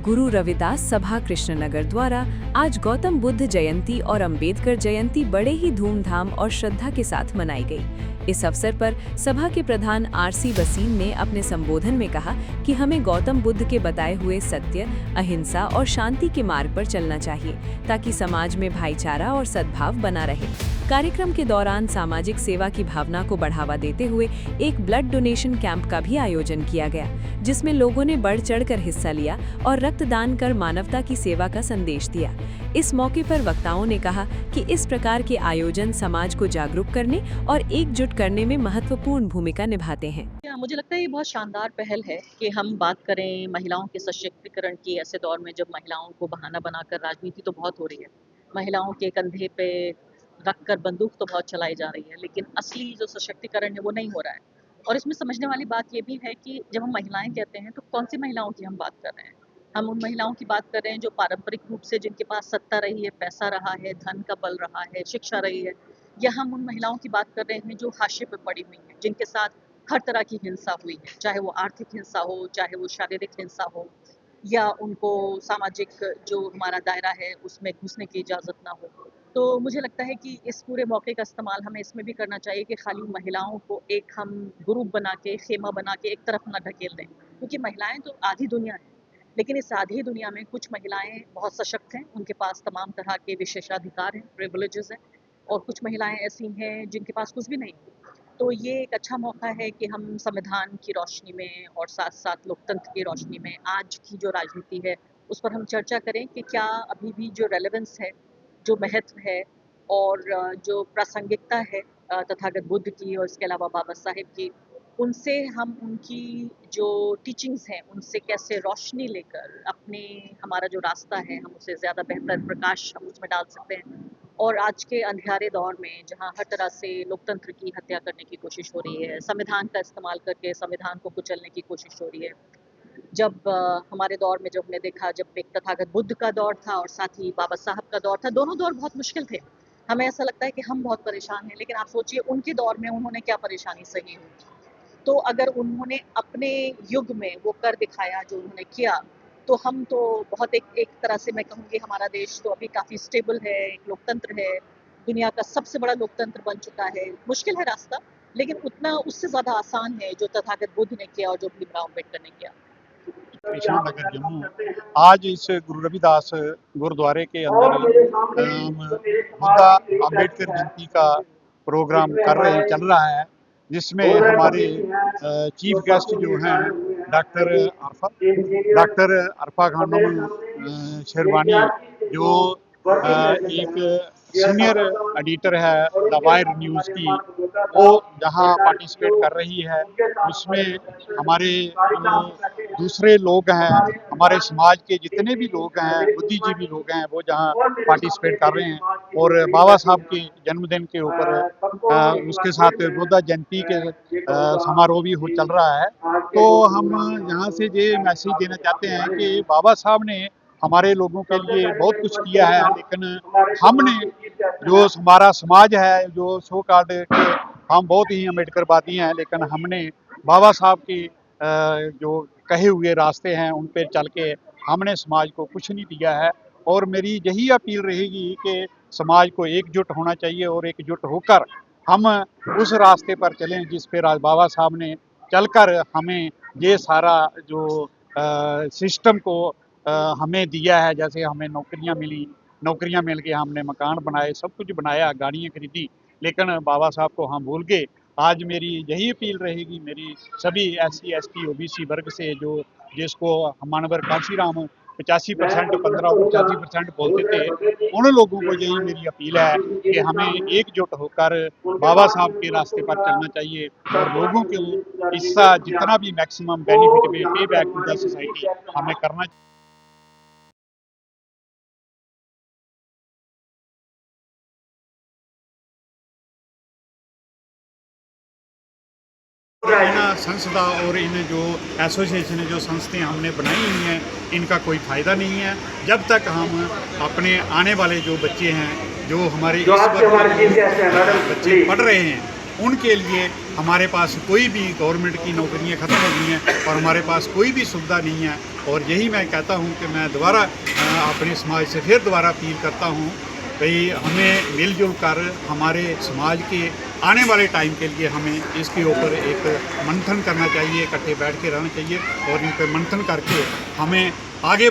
गुरु रविदास सभा कृष्णनगर द्वारा आज गौतम बुद्ध जयंती और अंबेडकर जयंती बड़े ही धूमधाम और श्रद्धा के साथ मनाई गई। इस अवसर पर सभा के प्रधान आरसी वसीम ने अपने संबोधन में कहा कि हमें गौतम बुद्ध के बताए हुए सत्य, अहिंसा और शांति के मार्ग पर चलना चाहिए ताकि समाज में भाईचारा और सद्भाव बना रहे। कार्यक्रम के दौरान सामाजिक सेवा की भावना को बढ़ावा देते हुए एक ब्लड डोनेशन कैंप का भी आयोजन किया गया, जिसमें लोगों ने बढ़ चढ़कर हिस्सा लिया और रक्तदान कर मानवता की सेवा का संदेश दिया। इस मौके पर वक्ताओं ने कहा कि इस प्रकार के आयोजन समाज को जागरूक करने और एकजुट करने में महत्वपूर्ण भूमिका निभाते हैं। मुझे लगता है ये बहुत शानदार पहल है कि हम बात करें महिलाओं के सशक्तिकरण की ऐसे दौर में जब महिलाओं को बहाना बनाकर राजनीति तो बहुत हो रही है, महिलाओं के कंधे पे रखकर बंदूक तो बहुत चलाई जा रही है, लेकिन असली जो सशक्तिकरण है वो नहीं हो रहा है। और इसमें समझने वाली बात ये भी है कि जब हम महिलाएं कहते हैं तो कौन सी महिलाओं की हम बात कर रहे हैं। हम उन महिलाओं की बात कर रहे हैं जो पारंपरिक रूप से जिनके पास सत्ता रही है, पैसा रहा है, धन का बल रहा है, शिक्षा रही है, या हम उन महिलाओं की बात कर रहे हैं जो हाशिए पे पड़ी हुई हैं, जिनके साथ हर तरह की हिंसा हुई है, चाहे वो आर्थिक हिंसा हो, चाहे वो शारीरिक हिंसा हो, या उनको सामाजिक जो हमारा दायरा है उसमें घुसने की इजाज़त ना हो। तो मुझे लगता है कि इस पूरे मौके का इस्तेमाल हमें इसमें भी करना चाहिए कि खाली महिलाओं को एक हम ग्रुप बना के, खेमा बना के एक तरफ ना ढकेल दें, क्योंकि महिलाएं तो आधी दुनिया है, लेकिन इस आधी दुनिया में कुछ महिलाएं बहुत सशक्त हैं, उनके पास तमाम तरह के विशेषाधिकार हैं, प्रिविलेजेस हैं, और कुछ महिलाएं ऐसी हैं जिनके पास कुछ भी नहीं। तो ये एक अच्छा मौका है कि हम संविधान की रोशनी में और साथ साथ लोकतंत्र की रोशनी में आज की जो राजनीति है उस पर हम चर्चा करें कि क्या अभी भी जो रेलेवेंस है, जो महत्व है और जो प्रासंगिकता है तथागत बुद्ध की और इसके अलावा बाबा साहेब की, उनसे हम उनकी जो टीचिंग्स हैं उनसे कैसे रोशनी लेकर अपने हमारा जो रास्ता है हम उसे ज़्यादा बेहतर प्रकाश हम उसमें डाल सकते हैं। और आज के अंधियारे दौर में जहाँ हर तरह से लोकतंत्र की हत्या करने की कोशिश हो रही है, संविधान का इस्तेमाल करके संविधान को कुचलने की कोशिश हो रही है, जब हमारे दौर में जब हमने देखा, जब एक तथागत बुद्ध का दौर था और साथ ही बाबा साहब का दौर था, दोनों दौर बहुत मुश्किल थे। हमें ऐसा लगता है कि हम बहुत परेशान हैं, लेकिन आप सोचिए उनके दौर में उन्होंने क्या परेशानी सही हुई। तो अगर उन्होंने अपने युग में वो कर दिखाया जो उन्होंने किया, तो हम तो बहुत एक तरह से मैं कहूँगी हमारा देश तो अभी काफ़ी स्टेबल है, एक लोकतंत्र है, दुनिया का सबसे बड़ा लोकतंत्र बन चुका है। मुश्किल है रास्ता, लेकिन उतना उससे ज़्यादा आसान है जो तथागत बुद्ध ने किया और जो भीमराव अम्बेडकर ने किया। कृष्णनगर जम्मू आज इस गुरु रविदास गुरुद्वारे के अंदर बुद्धा अम्बेडकर जयंती का प्रोग्राम चल रहा है, जिसमें हमारे चीफ गेस्ट जो हैं डॉक्टर अरफा खानम शेरवानी, जो एक सीनियर एडिटर है द वायर न्यूज़ की, वो जहां पार्टिसिपेट कर रही है। उसमें हमारे जो दूसरे लोग हैं, हमारे समाज के जितने भी लोग हैं, बुद्धिजीवी लोग हैं, वो जहां पार्टिसिपेट कर रहे हैं। और बाबा साहब के जन्मदिन के ऊपर उसके साथ बुद्ध जयंती के समारोह भी चल रहा है। तो हम यहाँ से ये मैसेज देना चाहते हैं कि बाबा साहब ने हमारे लोगों के लिए बहुत कुछ किया है, लेकिन हमने जो हमारा समाज है, जो सो कॉल्ड के हम बहुत ही अम्बेडकरवादी हैं, लेकिन हमने बाबा साहब की जो कहे हुए रास्ते हैं उन पर चल के हमने समाज को कुछ नहीं दिया है। और मेरी यही अपील रहेगी कि समाज को एकजुट होना चाहिए और एकजुट होकर हम उस रास्ते पर चलें जिस पर आज बाबा साहब ने चलकर हमें ये सारा जो सिस्टम को हमें दिया है। जैसे हमें नौकरियां मिल के हमने मकान बनाए, सब कुछ बनाया, गाड़ियां खरीदी, लेकिन बाबा साहब को हम भूल गए। आज मेरी यही अपील रहेगी मेरी सभी SC ST OBC वर्ग से, जो जिसको मानवर कांशीराम 85% 15 और 85% बोलते थे, उन लोगों को यही मेरी अपील है कि हमें एकजुट होकर बाबा साहब के रास्ते पर चलना चाहिए और लोगों को इसका जितना भी मैक्सिमम बेनिफिट में पे बैक टू द सोसाइटी हमें करना चाहिए। इन संस्था और इन जो एसोसिएशन जो संस्थाएं हमने बनाई हुई हैं, इनका कोई फ़ायदा नहीं है जब तक हम अपने आने वाले जो बच्चे हैं, जो हमारे इस वक्त बच्चे पढ़ रहे हैं, उनके लिए हमारे पास कोई भी गवर्नमेंट की नौकरियां ख़त्म हो गई हैं और हमारे पास कोई भी सुविधा नहीं है। और यही मैं कहता हूं कि मैं दोबारा अपने समाज से फिर दोबारा अपील करता हूं भाई हमें मिलजुल कर हमारे समाज के आने वाले टाइम के लिए हमें इसके ऊपर एक मंथन करना चाहिए, इकट्ठे बैठ के रहना चाहिए और इन पर मंथन करके हमें आगे